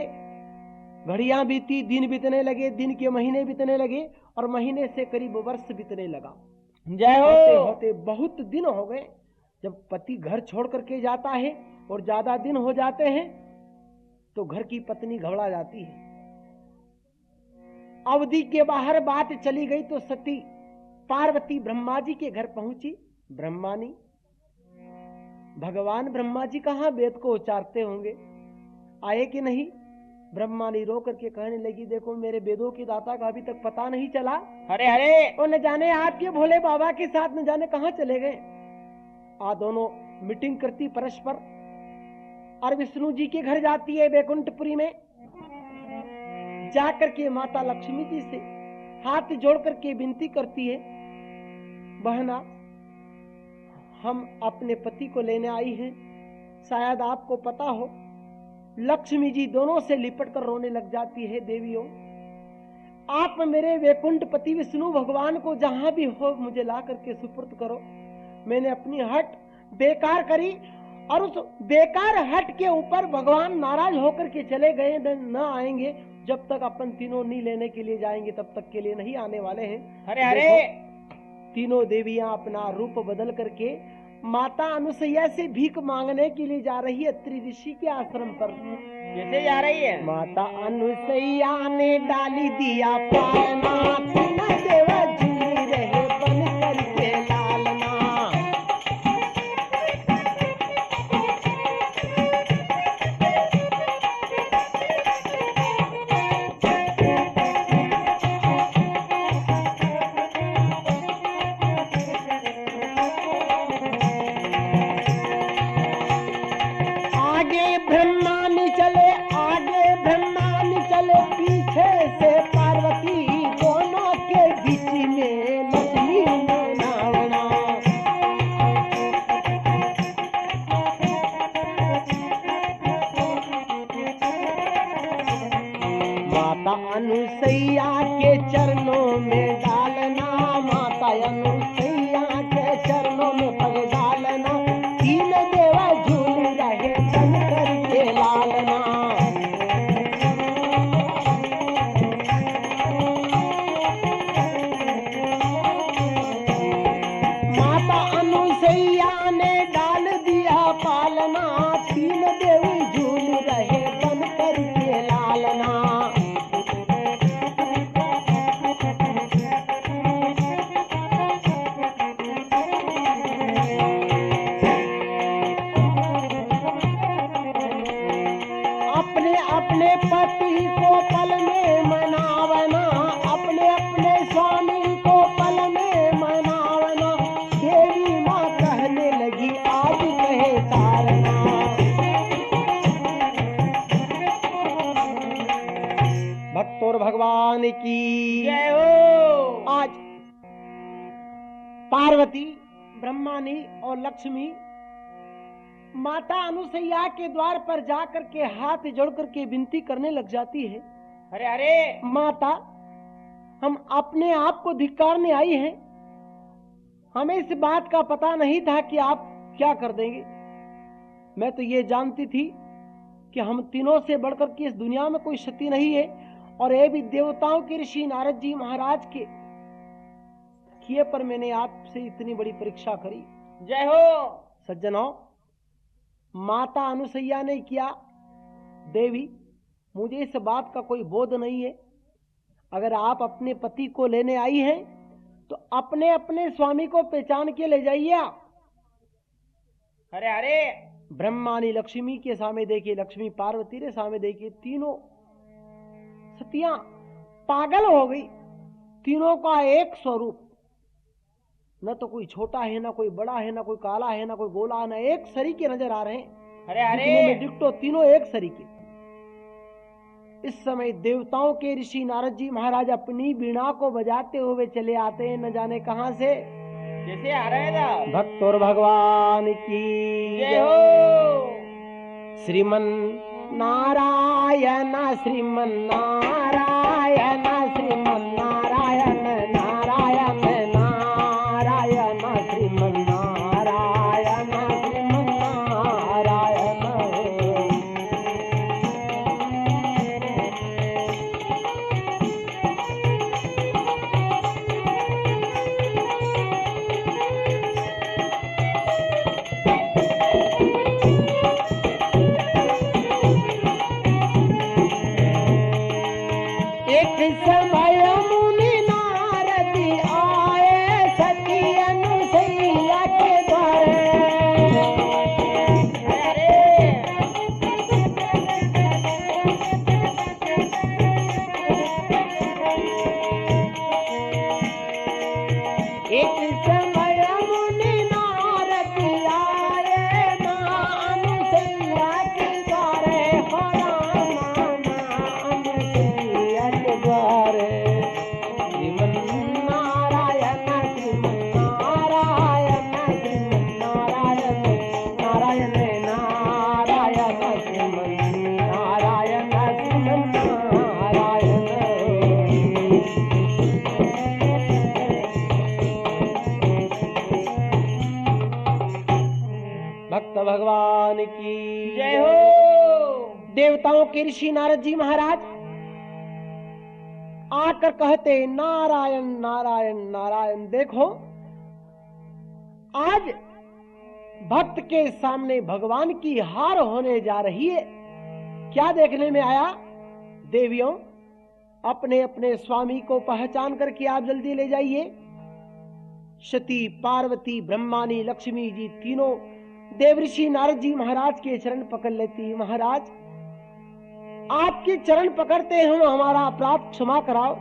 घड़ियां बीती, दिन बीतने लगे, दिन के महीने बीतने लगे और महीने से करीब वर्ष बीतने लगा। जय हो। होते होते बहुत दिन हो गए। जब पति घर छोड़ करके जाता है और ज्यादा दिन हो जाते हैं तो घर की पत्नी घबरा जाती है। अवधि के बाहर बात चली गई तो सती पार्वती ब्रह्मा जी के घर पहुंची। ब्रह्मानी, भगवान ब्रह्मा जी कहां वेद को उच्चारते होंगे, आए कि नहीं? ब्रह्मानी रो करके कहने लगी, देखो मेरे वेदों की दाता का अभी तक पता नहीं चला। अरे अरे, और न जाने आपके भोले बाबा के साथ न जाने कहां चले गए। दोनों मीटिंग करती परस्पर और विष्णु जी के घर जाती है वैकुंठपुरी में। जाकर के माता लक्ष्मी जी से हाथ जोड़ करके विनती करती है, बहना हम अपने पति को लेने आई हैं, शायद आपको पता हो। लक्ष्मी जी दोनों से लिपट कर रोने लग जाती है, देवियों आप मेरे वैकुंठ पति विष्णु भगवान को जहां भी हो मुझे ला करके सुपुर्द करो। मैंने अपनी हट बेकार करी और उस बेकार हट के ऊपर भगवान नाराज होकर के चले गए, न आएंगे। जब तक अपन तीनों नहीं लेने के लिए जाएंगे तब तक के लिए नहीं आने वाले हैं। अरे अरे, तीनों देवियां अपना रूप बदल करके माता अनुसैया से भीख मांगने के लिए जा रही है अत्रि ऋषि के आश्रम पर। कैसे जा रही है? माता अनुसैया ने डाली दिया पालना, तीना देवा झूली रहे बन करके लालना। पीछे से पार्वती दोनों के बीच में लक्ष्मी नावना। माता अनुसैया के चरणों में डालना, माता अनुसैया के चरणों में पग डालना, तीन देवा झूल रहे बन करके लालना। अपने पति को पल में मनावना, अपने अपने स्वामी को पल में मनावना। देवी माँ कहने लगी आज कहे तारना। भक्तों भगवान की जय हो। आज पार्वती, ब्रह्मानी और लक्ष्मी माता अनुसैया के द्वार पर जाकर के हाथ जोड़ करके विनती करने लग जाती है। अरे अरे माता, हम अपने आप को धिक्कारने आई हैं। हमें इस बात का पता नहीं था कि आप क्या कर देंगे। मैं तो ये जानती थी कि हम तीनों से बढ़कर के इस दुनिया में कोई शक्ति नहीं है, और ये भी देवताओं के ऋषि नारद जी महाराज के किए पर मैंने आपसे इतनी बड़ी परीक्षा करी। जय हो। सज्जनों, माता अनुसैया ने किया, देवी मुझे इस बात का कोई बोध नहीं है। अगर आप अपने पति को लेने आई हैं तो अपने अपने स्वामी को पहचान के ले जाइए। अरे अरे ब्रह्मानी लक्ष्मी के सामने देखिए, लक्ष्मी पार्वती के सामने देखिए, तीनों सतियां पागल हो गई। तीनों का एक स्वरूप, न तो कोई छोटा है, ना कोई बड़ा है, ना कोई काला है, ना कोई गोला, ना एक सरीके नजर आ रहे हैं। अरे अरे दिखने में डिट्टो, तीनों एक सरीके। इस समय देवताओं के ऋषि नारद जी महाराज अपनी बीणा को बजाते हुए चले आते हैं, न जाने कहां से। जैसे आ रहे हैं भक्त और भगवान की जय हो। श्रीमन नारायण श्रीमन नारायण श्रीमन नारायण नारायण नारायण श्रीमन नारायण श्रीमन नारायण। एक समय मुनि नारद आए सती अनुसैया के द्वारे। एक समय मुनि नारद आए मां अनुसैया के द्वारे। हो राम अनुसैया के द्वारे। श्रीमन नारायण श्रीमन नारायण श्रीमन नारायण नारायण नारायण श्रीमन नारायण श्रीमन नारायण। भक्त भगवान की जय हो। देवताओं के ऋषि नारद जी महाराज आकर कहते नारायण नारायण नारायण। देखो, आज भक्त के सामने भगवान की हार होने जा रही है। क्या देखने में आया? देवियों, अपने अपने स्वामी को पहचान करके आप जल्दी ले जाइए। सती, पार्वती, ब्रह्मानी, लक्ष्मी जी तीनों देवऋषि नारद जी महाराज के चरण पकड़ लेती। महाराज, आपके चरण पकड़ते हैं, हमारा अपराध क्षमा कराओ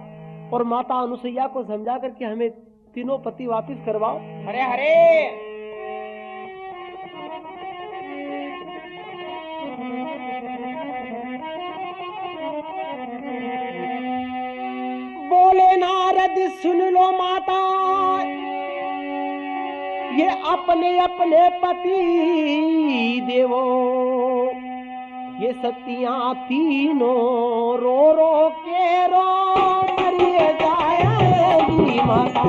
और माता अनुसैया को समझा करके हमें तीनों पति वापस करवाओ। हरे हरे बोले नारद, सुन लो माता, ये अपने अपने पति देवो, ये सतियां तीनों रो रो के रो मरिए जाएगी माता।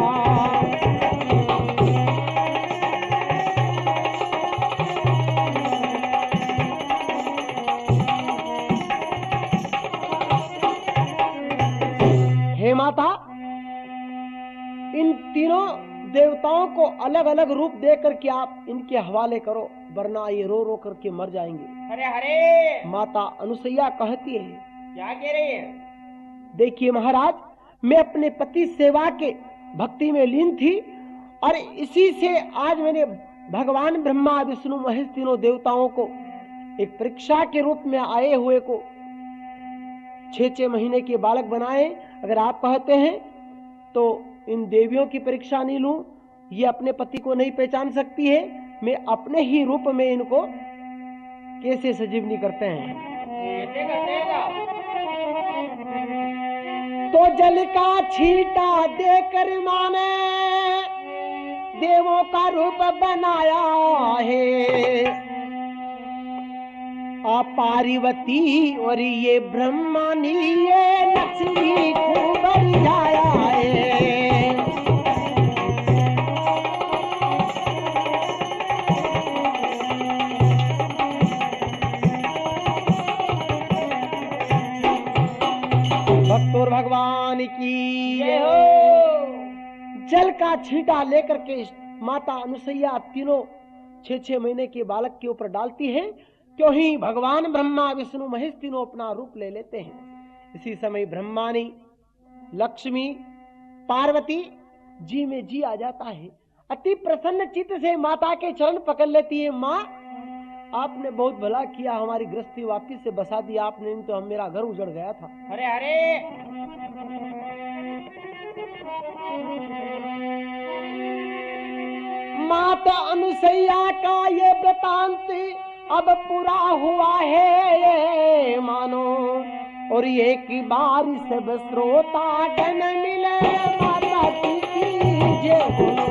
हे माता, इन तीनों देवताओं को अलग अलग रूप दे करके आप इनके हवाले करो, वरना ये रो रो करके मर जाएंगे। हरे हरे माता अनुसैया कहती है, क्या कह रही है? देखिए महाराज, मैं अपने पति सेवा के भक्ति में लीन थी और इसी से आज मैंने भगवान ब्रह्मा, विष्णु, महेश तीनों देवताओं को एक परीक्षा के रूप में आए हुए को 6-6 महीने के बालक बनाए। अगर आप कहते हैं तो इन देवियों की परीक्षा नहीं लूं, ये अपने पति को नहीं पहचान सकती है, मैं अपने ही रूप में इनको कैसे सजीवनी करते हैं। कैसे करते हैं साहब? तो जल का छींटा देकर माने देवों का रूप बनाया है, पार्वती और ये ब्रह्मानी ये लक्ष्मी खूब जाया है। भक्तों भगवान की जय हो। जल का छींटा लेकर के माता अनुसैया तीनों 6-6 महीने के बालक के ऊपर डालती है। क्यों ही भगवान ब्रह्मा विष्णु महेश तीनों अपना रूप ले लेते हैं। इसी समय ब्रह्मानी लक्ष्मी पार्वती जी में जी आ जाता है। अति प्रसन्न चित्त से माता के चरण पकड़ लेती है। माँ, आपने बहुत भला किया, हमारी गृहस्थी वापिस से बसा दिया आपने, तो हम मेरा घर उजड़ गया था। हरे हरे। माता अनुसैया का ये वृतांत अब पूरा हुआ है मानो, और एक बार सब श्रोता गण मिले माता की जय बोलो।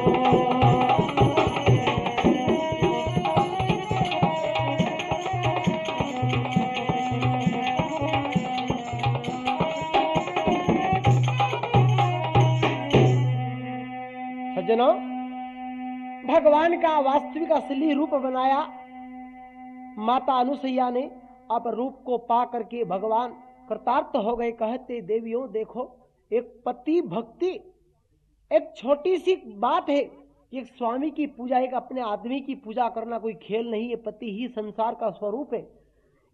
सज्जनों, भगवान का वास्तविक असली रूप बनाया माता अनुसैया ने। अब रूप को पा करके भगवान कृतार्थ हो गए। कहते देवियों देखो, एक पति भक्ति एक छोटी सी बात है। एक स्वामी की पूजा, एक अपने आदमी की पूजा करना कोई खेल नहीं है। पति ही संसार का स्वरूप है।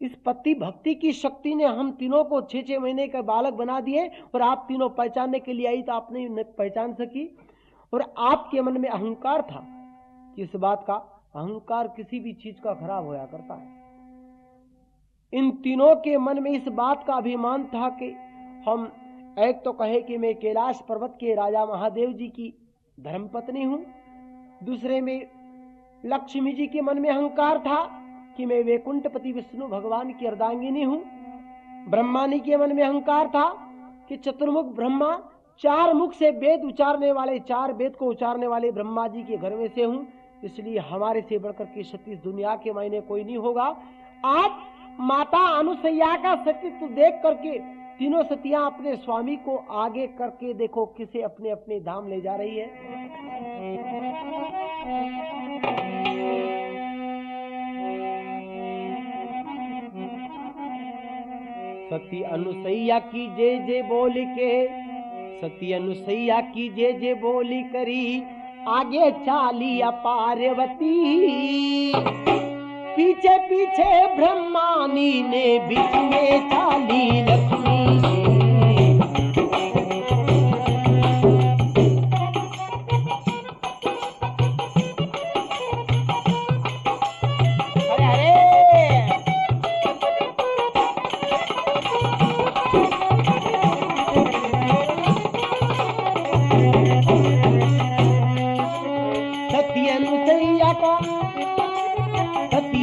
इस पति भक्ति की शक्ति ने हम तीनों को 6-6 महीने का बालक बना दिए, और आप तीनों पहचानने के लिए आई तो आप नहीं पहचान सकी। और आपके मन में अहंकार था। किस बात का अहंकार? किसी भी चीज का खराब होया करता है। इन तीनों के मन में इस बात का अभिमान था कि हम, एक तो कहे कि मैं कैलाश पर्वत के राजा महादेव जी की धर्मपत्नी हूं, दूसरे में लक्ष्मी जी के मन में अहंकार था कि मैं वैकुंठपति विष्णु भगवान की अर्धांगिनी हूं। ब्रह्मानी के मन में अहंकार था कि चतुर्मुख ब्रह्मा, 4 मुख से वेद उचारने वाले, 4 वेद को उचारने वाले ब्रह्मा जी के घर में से हूं, इसलिए हमारे से बढ़कर के सती इस दुनिया के मायने कोई नहीं होगा। आज माता अनुसैया का सतीत्व देख करके तीनों सतियां अपने स्वामी को आगे करके देखो किसे अपने अपने धाम ले जा रही है। सती अनुसैया की जय जय बोल के, सती अनुसैया की जय जय बोली करी, आगे चाली पार्वती, पीछे पीछे ब्रह्मानी ने, बीच में चाली लक्ष्मी।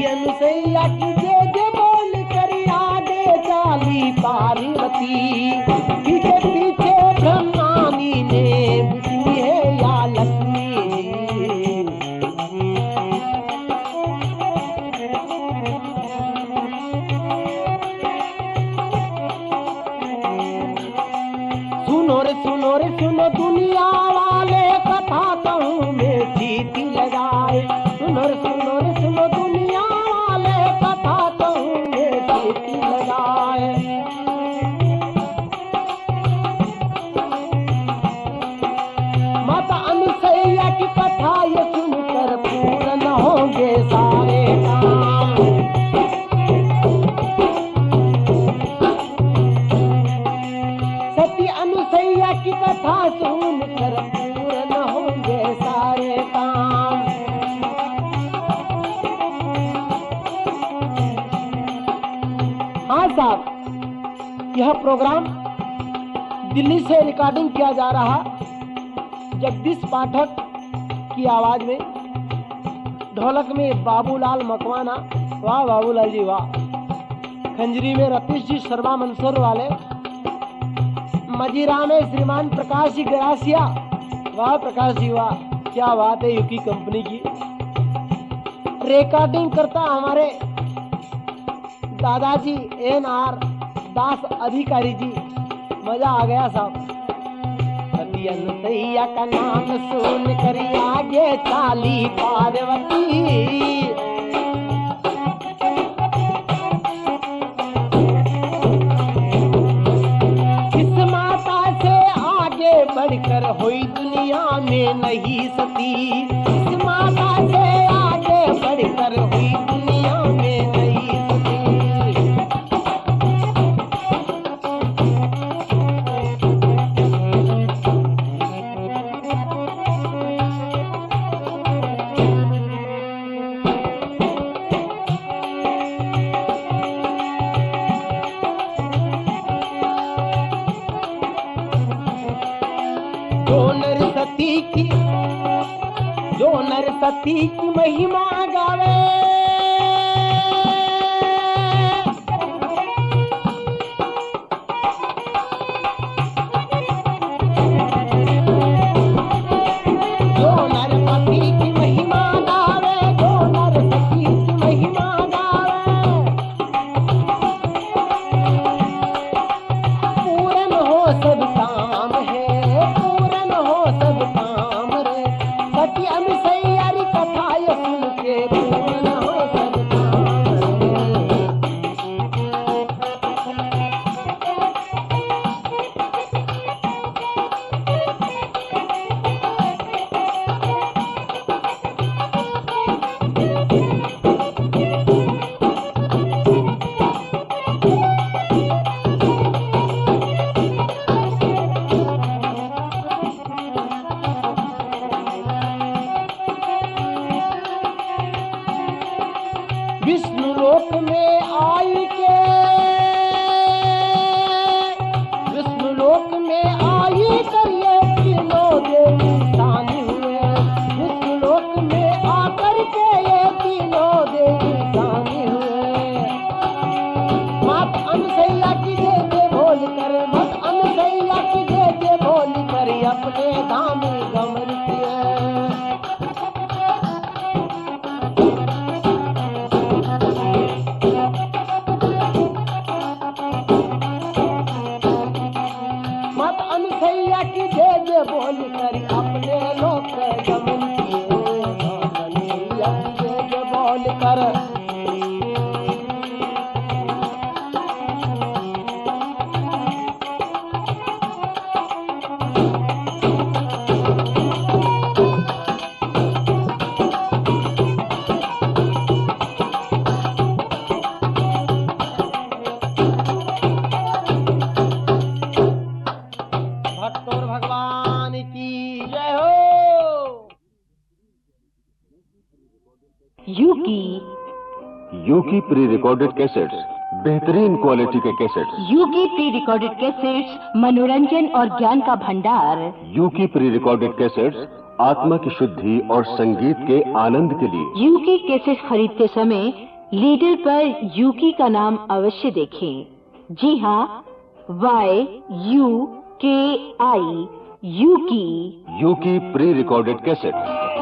अनुसैया की जय जय बोल करी, आगे चाली पार्वती, पीछे पीछे ब्रह्मानी ने, बुद्धि है या लक्ष्मी। सुनो रे सुनो रे सुनो दुनिया वाले, कथा कहूँ मैं जीती लगाए। सुनो रे सुनो रे सुनो दुनिया वाले, कथा कहूँ मैं जीती लगाए। माता अनुसैया की कथा ये सुनकर पूर्ण होंगे सारे काम। सती अनुसैया की कथा सुनकर पूर्ण होंगे सारे काम। यह प्रोग्राम दिल्ली से रिकॉर्डिंग किया जा रहा जगदीश पाठक की आवाज में, ढोलक में बाबूलाल मकवाना, वाह बाबूलाल जी वाह, खंजरी में रतीश जी शर्मा मंसूर वाले, मजीरा में श्रीमान प्रकाश जी गरासिया, वाह प्रकाश जी वाह, क्या बात है यूकी कंपनी की। रिकॉर्डिंग करता हमारे दादाजी NR दास अधिकारी जी, मजा आ गया साहब। सैया का नाम सुन कर आगे चाली पार्वती, इस माता से आगे बढ़कर हुई दुनिया में नहीं सती, इस माता से आगे बढ़कर हुई दुनिया में नहीं सती। जो नरसती की महिमा गावे, जो नरसती की महिमा गावे, जो नरसती की महिमा गावे, पूरन हो सब काम है, पूरन हो सब काम रे, सती अनुसैयारी कथा ये सुन के पूरन हो सब काम रे। विष्णु लोक में आई के, विष्णु लोक में आई कर ये तीनों देवी शानी हुए, विष्णु लोक में आकर के ये तीनों देवी शानी हुए। मत अनुसैया की जय बोल कर, मत अनुसैया की जय बोल कर अपने धाम गमन किए। की जय जय बोल कर अपने लोक गमन किए, जय जय बोल कर। भट्टोर भगवान की जय हो। यूकी प्री रिकॉर्डेड कैसेट्स, बेहतरीन क्वालिटी के कैसेट्स। यूकी प्री रिकॉर्डेड कैसेट्स मनोरंजन और ज्ञान का भंडार। यूकी प्री रिकॉर्डेड कैसेट्स आत्मा की शुद्धि और संगीत के आनंद के लिए। यूकी कैसेट खरीदते समय लीडर पर यूकी का नाम अवश्य देखें। जी हाँ, YUKI यूकी प्री रिकॉर्डेड कैसेट्स।